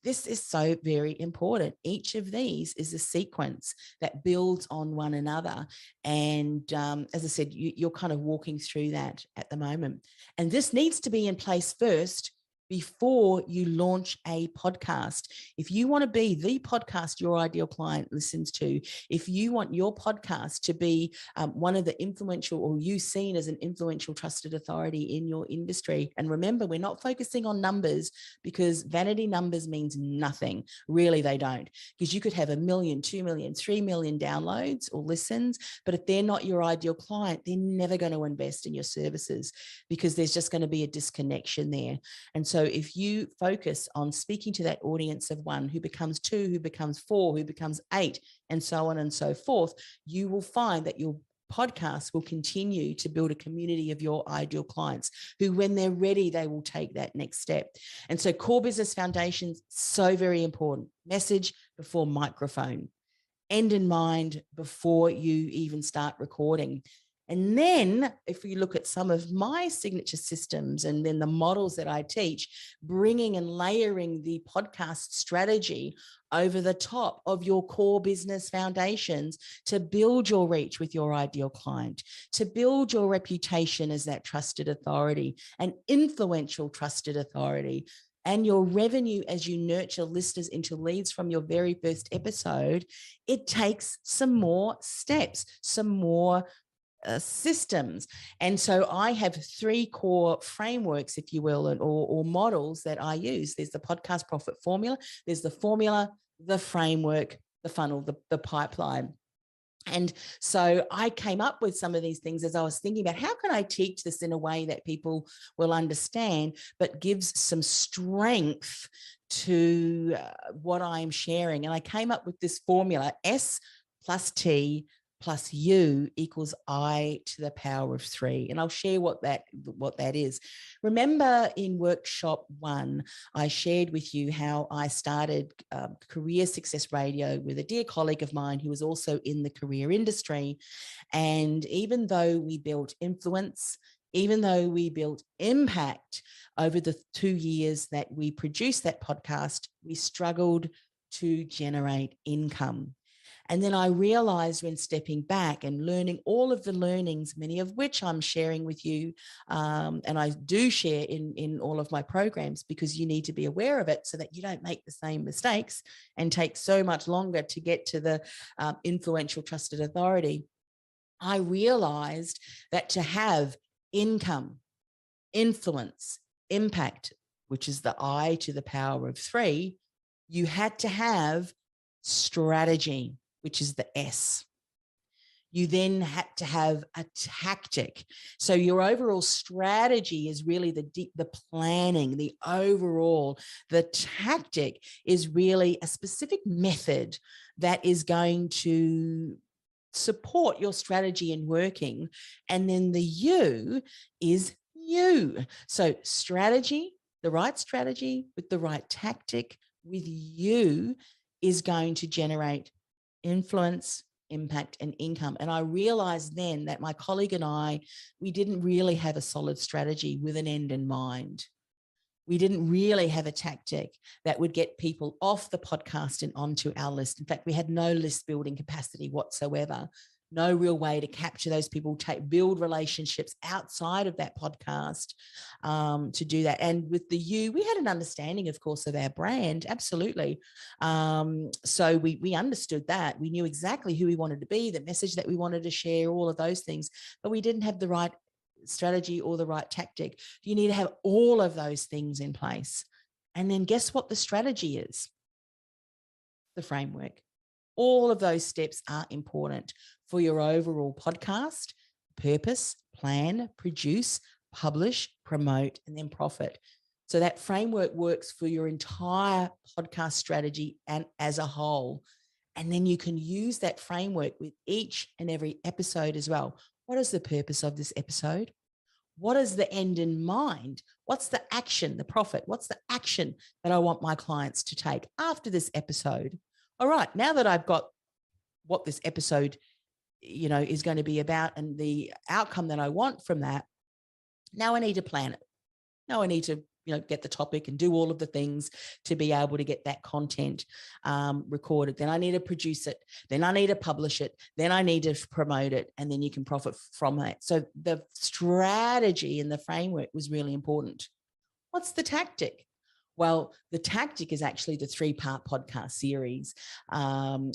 S1: this is so very important. Each of these is a sequence that builds on one another. And as I said, you're kind of walking through that at the moment. And this needs to be in place first before you launch a podcast. If you want to be the podcast your ideal client listens to, if you want your podcast to be one of the influential, or you seen as an influential, trusted authority in your industry. And remember, we're not focusing on numbers, because vanity numbers means nothing. Really, they don't. Because you could have 1 million, 2 million, 3 million downloads or listens, but if they're not your ideal client, they're never going to invest in your services, because there's just going to be a disconnection there. And so if you focus on speaking to that audience of 1 who becomes 2, who becomes 4, who becomes 8, and so on and so forth, you will find that your podcast will continue to build a community of your ideal clients who, when they're ready, they will take that next step. And so core business foundations, so very important. Message before microphone. End in mind before you even start recording. And then if you look at some of my signature systems and then the models that I teach, bringing and layering the podcast strategy over the top of your core business foundations to build your reach with your ideal client, to build your reputation as that trusted authority, an influential trusted authority, and your revenue as you nurture listeners into leads from your very first episode. It takes some more steps, some more systems. And so I have 3 core frameworks, if you will, or models that I use. There's the podcast profit formula, there's the formula, the framework, the funnel, the pipeline. And so I came up with some of these things as I was thinking about how can I teach this in a way that people will understand, but gives some strength to what I'm sharing. And I came up with this formula: S plus T plus U equals I to the power of 3. And I'll share what that is. Remember in workshop 1, I shared with you how I started Career Success Radio with a dear colleague of mine who was also in the career industry. And even though we built influence, even though we built impact over the 2 years that we produced that podcast, we struggled to generate income. And then I realized, when stepping back and learning all of the learnings, many of which I'm sharing with you, and I do share in all of my programs, because you need to be aware of it so that you don't make the same mistakes and take so much longer to get to the influential trusted authority. I realized that to have income, influence, impact, which is the I to the power of 3, you had to have strategy, which is the S. You then had to have a tactic. So your overall strategy is really the planning, the overall. The tactic is really a specific method that is going to support your strategy in working. And then the U is you. So strategy, the right strategy with the right tactic with you is going to generate influence, impact, and income. And I realized then that my colleague and I, we didn't really have a solid strategy with an end in mind. We didn't really have a tactic that would get people off the podcast and onto our list. In fact, we had no list building capacity whatsoever. No real way to capture those people, build relationships outside of that podcast to do that. And with the U, we had an understanding, of course, of our brand, absolutely. So we understood that. We knew exactly who we wanted to be, the message that we wanted to share, all of those things, but we didn't have the right strategy or the right tactic. You need to have all of those things in place. And then guess what the strategy is? The framework. All of those steps are important for your overall podcast: purpose, plan, produce, publish, promote, and then profit. So that framework works for your entire podcast strategy and as a whole. And then you can use that framework with each and every episode as well. What is the purpose of this episode? What is the end in mind? What's the action, the profit? What's the action that I want my clients to take after this episode? All right, now that I've got what this episode is going to be about and the outcome that I want from that. Now I need to plan it. Now I need to, get the topic and do all of the things to be able to get that content recorded. Then I need to produce it. Then I need to publish it. Then I need to promote it. And then you can profit from that. So the strategy and the framework was really important. What's the tactic? Well, the tactic is actually the 3-part podcast series,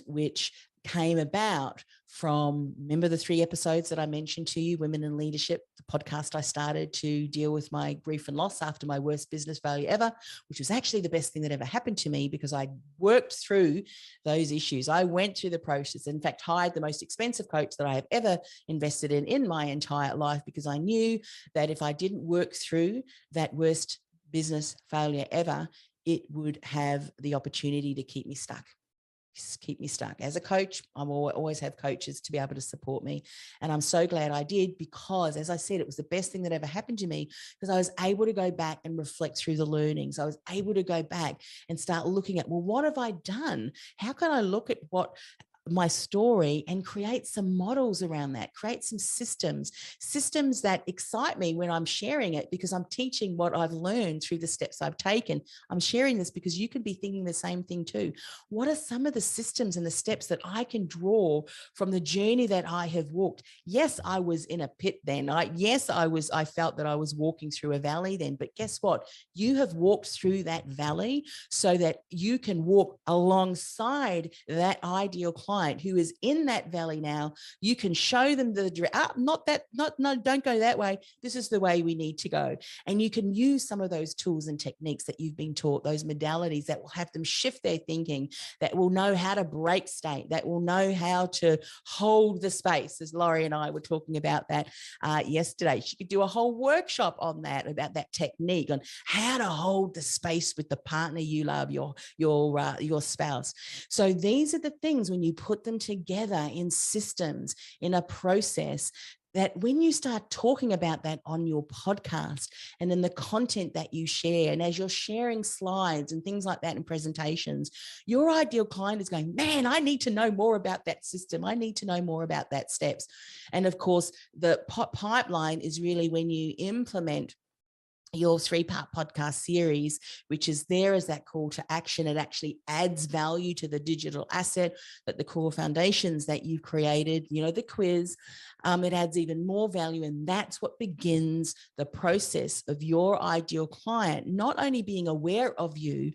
S1: which came about from, remember the 3 episodes that I mentioned to you, Women in Leadership, the podcast I started to deal with my grief and loss after my worst business failure ever, which was actually the best thing that ever happened to me because I worked through those issues. I went through the process, in fact, hired the most expensive coach that I have ever invested in my entire life, because I knew that if I didn't work through that worst business failure ever, it would have the opportunity to keep me stuck. As a coach, I always have coaches to be able to support me. And I'm so glad I did, because as I said, it was the best thing that ever happened to me, because I was able to go back and reflect through the learnings. I was able to go back and start looking at, well, what have I done? How can I look at my story and create some models around that, create some systems that excite me when I'm sharing it, because I'm teaching what I've learned through the steps I've taken. I'm sharing this because you could be thinking the same thing too. What are some of the systems and the steps that I can draw from the journey that I have walked? Yes, I was in a pit then. I felt that I was walking through a valley then, but guess what? You have walked through that valley so that you can walk alongside that ideal client who is in that valley now. You can show them don't go that way. This is the way we need to go. And you can use some of those tools and techniques that you've been taught, those modalities that will have them shift their thinking, that will know how to break state, that will know how to hold the space, as Laurie and I were talking about that yesterday. She could do a whole workshop on that, about that technique on how to hold the space with the partner you love, your spouse. So these are the things, when you put them together in systems, in a process, that when you start talking about that on your podcast and in the content that you share, and as you're sharing slides and things like that in presentations, your ideal client is going, man, I need to know more about that system. I need to know more about that steps. And of course, the pipeline is really when you implement your 3-part podcast series, which is there as that call to action. It actually adds value to the digital asset, that the core foundations that you've created, the quiz, it adds even more value. And that's what begins the process of your ideal client, not only being aware of you,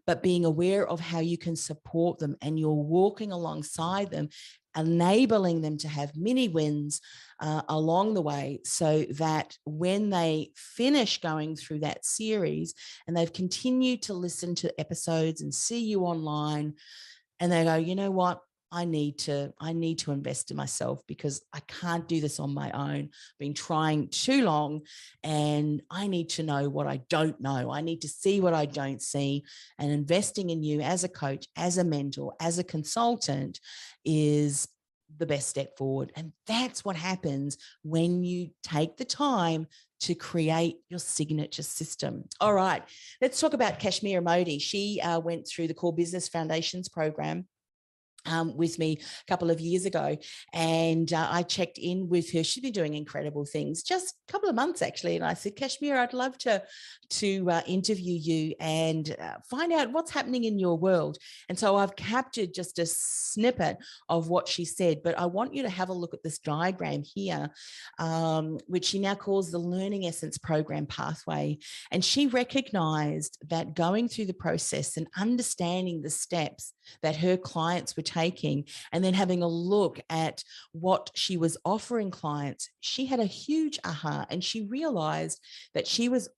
S1: but being aware of how you can support them. And you're walking alongside them, enabling them to have mini wins along the way, so that when they finish going through that series and they've continued to listen to episodes and see you online, and they go, you know what? I need to invest in myself, because I can't do this on my own. I've been trying too long, and I need to know what I don't know. I need to see what I don't see. And investing in you as a coach, as a mentor, as a consultant is the best step forward. And that's what happens when you take the time to create your signature system. All right, let's talk about Kashmir Modi. She went through the Core Business Foundations program with me a couple of years ago, and I checked in with her. She'd been doing incredible things, just a couple of months actually, and I said, Kashmir, I'd love to interview you and find out what's happening in your world. And so I've captured just a snippet of what she said, but I want you to have a look at this diagram here, which she now calls the Learning Essence Program Pathway. And she recognized that going through the process and understanding the steps that her clients were taking, and then having a look at what she was offering clients, she had a huge aha, and she realized that she was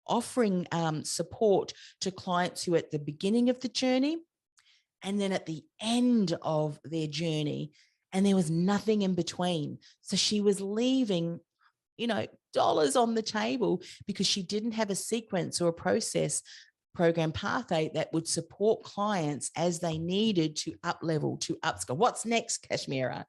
S1: offering support to clients who are at the beginning of the journey and then at the end of their journey, and there was nothing in between. So she was leaving, dollars on the table, because she didn't have a sequence or a process program pathway that would support clients as they needed to up level, to upskill. What's next, Kashmira?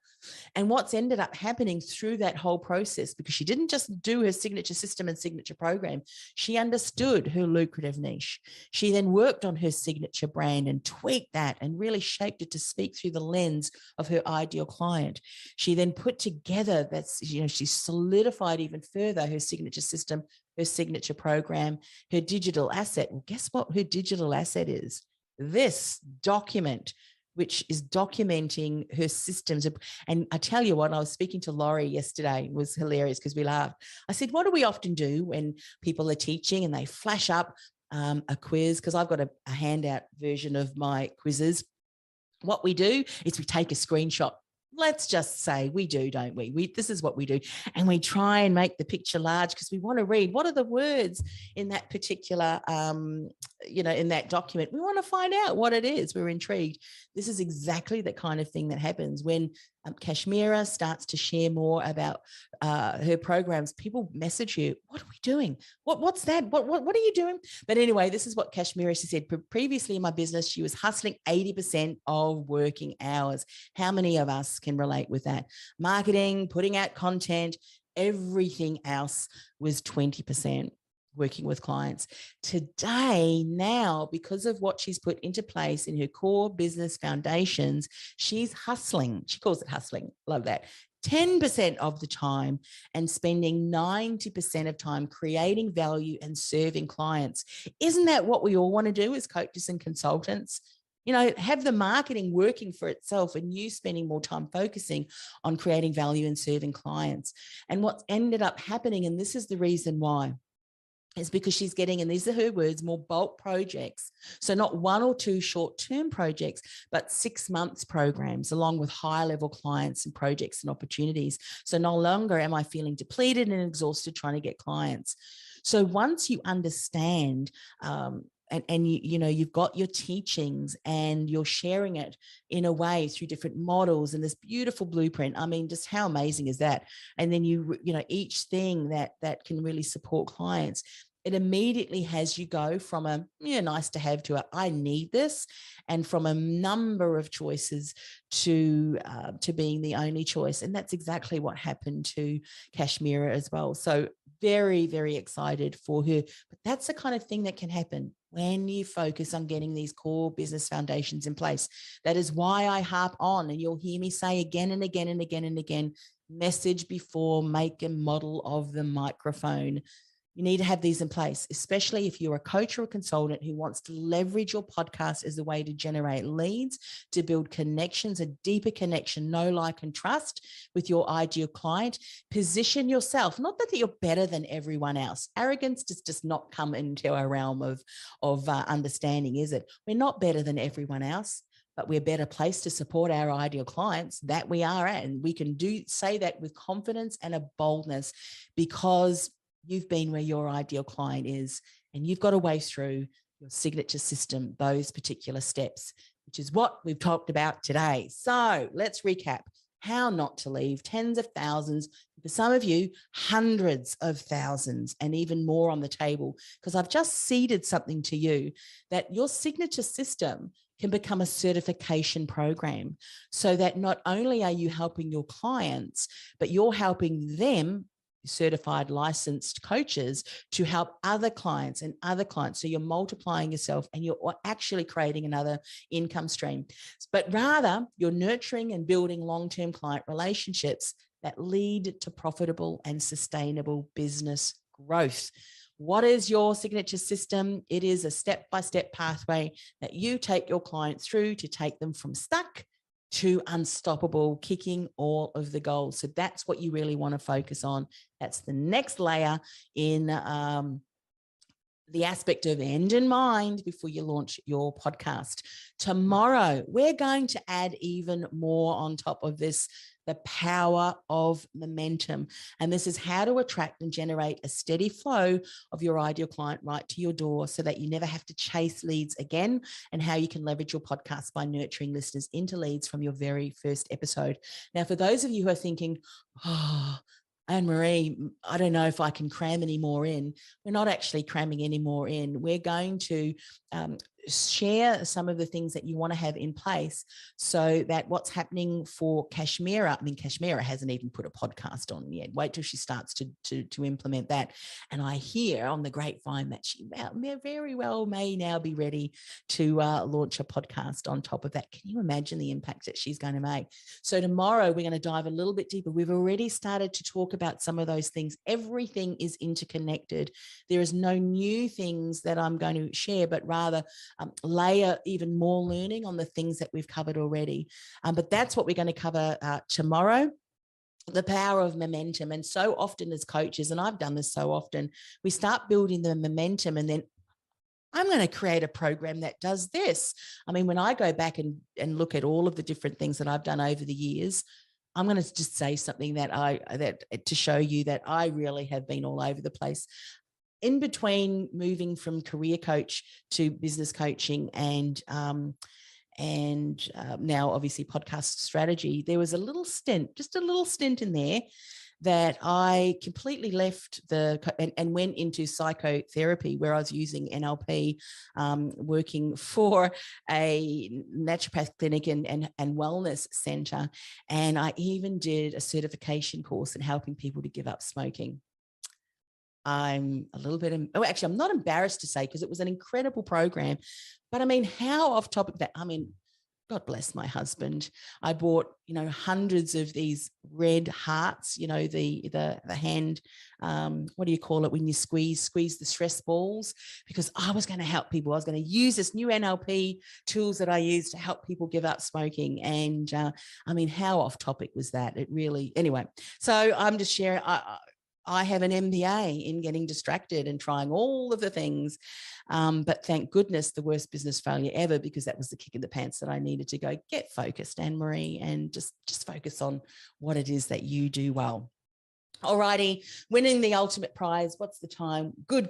S1: And what's ended up happening through that whole process, because she didn't just do her signature system and signature program, she understood her lucrative niche. She then worked on her signature brand and tweaked that and really shaped it to speak through the lens of her ideal client. She then put together she solidified even further her signature system, her signature program, her digital asset. Well, guess what her digital asset is? This document, which is documenting her systems. And I tell you what, I was speaking to Laurie yesterday, it was hilarious because we laughed. I said, what do we often do when people are teaching and they flash up a quiz? Because I've got a handout version of my quizzes. What we do is we take a screenshot. Let's just say we do, don't we? This is what we do. And we try and make the picture large because we want to read what are the words in that particular, in that document. We want to find out what it is. We're intrigued. This is exactly the kind of thing that happens when Kashmira starts to share more about her programs. People message you, what are we doing? What's that? What are you doing? But anyway, this is what Kashmira, she said, previously in my business, she was hustling 80% of working hours. How many of us can relate with that? Marketing, putting out content, everything else was 20%. Working with clients. Today, now, because of what she's put into place in her core business foundations, she's hustling. She calls it hustling. Love that. 10% of the time and spending 90% of time creating value and serving clients. Isn't that what we all want to do as coaches and consultants? Have the marketing working for itself and you spending more time focusing on creating value and serving clients. And what's ended up happening, and this is the reason why, is because she's getting, and these are her words, more bulk projects. So not 1 or 2 short-term projects, but 6 months programs along with high-level clients and projects and opportunities. So no longer am I feeling depleted and exhausted trying to get clients. So once you understand, and you've got your teachings and you're sharing it in a way through different models and this beautiful blueprint. I mean, just how amazing is that? And then each thing that can really support clients, it immediately has you go from a nice to have to a I need this, and from a number of choices to being the only choice. And that's exactly what happened to Kashmira as well. So very, very excited for her. But that's the kind of thing that can happen when you focus on getting these core business foundations in place. That is why I harp on, and you'll hear me say again and again and again and again, message before, make a model of the microphone. You need to have these in place, especially if you're a coach or a consultant who wants to leverage your podcast as a way to generate leads, to build connections, a deeper connection, know, like, and trust with your ideal client. Position yourself, not that you're better than everyone else. Arrogance does just not come into our realm of understanding, is it? We're not better than everyone else, but we're better placed to support our ideal clients that we are at. And we can say that with confidence and a boldness, because you've been where your ideal client is, and you've got a way through your signature system, those particular steps, which is what we've talked about today. So let's recap. How not to leave tens of thousands, for some of you, hundreds of thousands, and even more on the table, because I've just seeded something to you that your signature system can become a certification program, so that not only are you helping your clients, but you're helping them, certified licensed coaches, to help other clients and other clients. So you're multiplying yourself and you're actually creating another income stream. But rather, you're nurturing and building long-term client relationships that lead to profitable and sustainable business growth. What is your signature system? It is a step-by-step pathway that you take your clients through to take them from stuck to unstoppable, kicking all of the goals. So that's what you really want to focus on. That's the next layer in the aspect of end in mind before you launch your podcast. Tomorrow, we're going to add even more on top of this, the power of momentum. And this is how to attract and generate a steady flow of your ideal client right to your door, so that you never have to chase leads again, and how you can leverage your podcast by nurturing listeners into leads from your very first episode. Now, for those of you who are thinking, Anne-Marie, I don't know if I can cram any more in. We're not actually cramming any more in. We're going to share some of the things that you want to have in place so that what's happening for Kashmira, I mean, Kashmira hasn't even put a podcast on yet. Wait till she starts to implement that. And I hear on the grapevine that she very well may now be ready to launch a podcast on top of that. Can you imagine the impact that she's going to make? So tomorrow we're going to dive a little bit deeper. We've already started to talk about some of those things. Everything is interconnected. There is no new things that I'm going to share, but rather layer even more learning on the things that we've covered already. But that's what we're going to cover tomorrow. The power of momentum. And so often as coaches, and I've done this so often, we start building the momentum and then I'm going to create a program that does this. I mean, when I go back and look at all of the different things that I've done over the years, I'm going to just say something that to show you that I really have been all over the place. In between moving from career coach to business coaching and now obviously podcast strategy, there was just a little stint in there that I completely left and went into psychotherapy, where I was using NLP, working for a naturopath clinic and wellness center. And I even did a certification course in helping people to give up smoking. I'm a little bit, I'm not embarrassed to say, because it was an incredible program, but I mean, how off topic that, I mean, God bless my husband. I bought, hundreds of these red hearts, the hand, what do you call it when you squeeze the stress balls? Because I was going to help people. I was going to use this new NLP tools that I use to help people give up smoking. And I mean, how off topic was that? It really, anyway. So I'm just sharing. I have an MBA in getting distracted and trying all of the things. But thank goodness, the worst business failure ever, because that was the kick in the pants that I needed to go get focused, Anne-Marie, and just focus on what it is that you do well. Alrighty, winning the ultimate prize. What's the time? Good.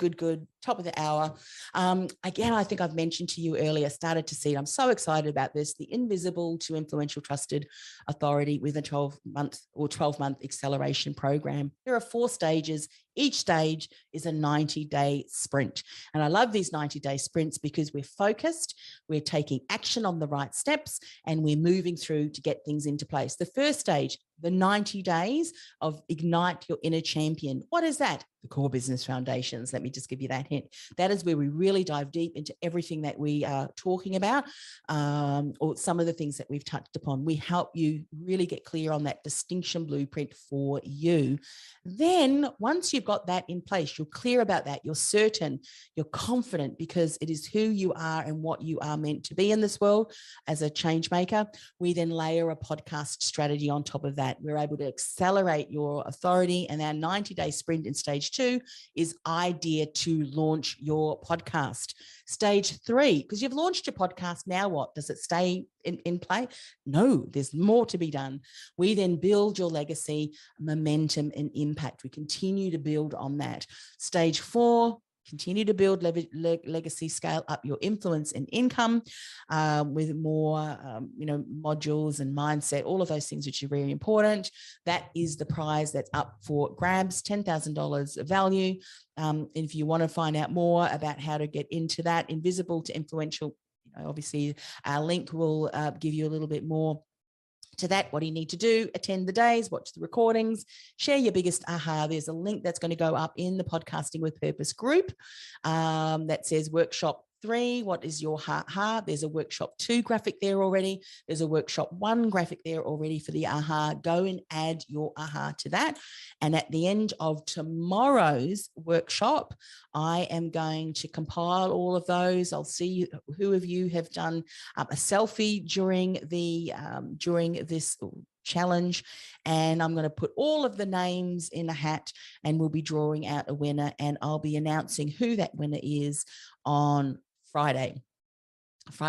S1: Top of the hour. Again, I think I've mentioned to you earlier, started to see it. I'm so excited about this. The Invisible to Influential Trusted Authority with a 12-month acceleration program. There are 4 stages. Each stage is a 90-day sprint. And I love these 90-day sprints because we're focused, we're taking action on the right steps, and we're moving through to get things into place. The first stage, the 90 days of Ignite Your Inner Champion. What is that? The Core Business Foundations. Let me just give you that hint. That is where we really dive deep into everything that we are talking about, or some of the things that we've touched upon. We help you really get clear on that distinction blueprint for you. Then once you've got that in place, you're clear about that, you're certain, you're confident, because it is who you are and what you are meant to be in this world as a change maker. We then layer a podcast strategy on top of that. We're able to accelerate your authority, and our 90-day sprint in stage 2 is idea to launch your podcast. Stage 3, because you've launched your podcast, now what? Does it stay in play? No, there's more to be done. We then build your legacy, momentum, and impact. We continue to build on that. Stage 4, continue to build legacy, scale up your influence and income with more, modules and mindset, all of those things which are very important. That is the prize that's up for grabs, $10,000 value. And if you want to find out more about how to get into that, Invisible to Influential, obviously our link will give you a little bit more to that. What do you need to do? Attend the days, watch the recordings, share your biggest aha. There's a link that's going to go up in the Podcasting with Purpose group that says workshop 3, what is your aha? There's a workshop 2 graphic there already. There's a workshop 1 graphic there already for the aha. Go and add your aha to that. And at the end of tomorrow's workshop, I am going to compile all of those. I'll see who of you have done a selfie during this challenge, and I'm going to put all of the names in a hat, and we'll be drawing out a winner, and I'll be announcing who that winner is on Friday.